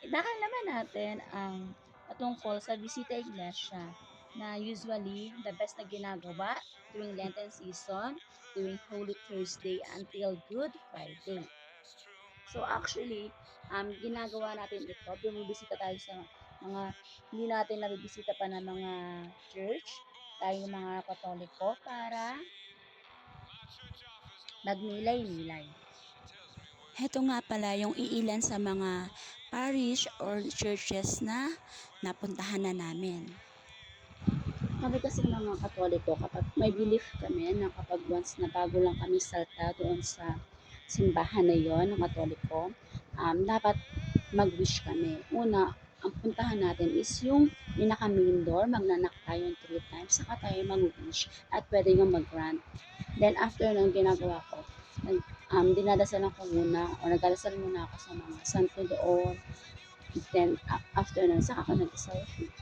Idakal naman natin ang patungkol sa bisita iglesia na usually the best na ginagawa tuwing Lenten season, tuwing Holy Thursday until Good Friday. So actually, ginagawa natin ito, bumibisita tayo sa mga hindi natin nabibisita pa ng mga church, tayong mga Katoliko para magnilay-nilay. Heto nga pala yung iilan sa mga parish or churches na napuntahan na namin. Kami kasi mga Katoliko, kapag may belief kami na kapag once na bago lang kami salta doon sa simbahan na yon ng Katoliko, dapat mag-wish kami. Una, ang puntahan natin is yung pinaka-main door, magnanak tayo 3 times, saka tayo mag-wish at pwede yung mag-grant. Then after nang ginagawa ko, dinadasalan ko muna o nagdadasal muna ako sa mga santo doon. Then after nun, saka ako nag-selfie.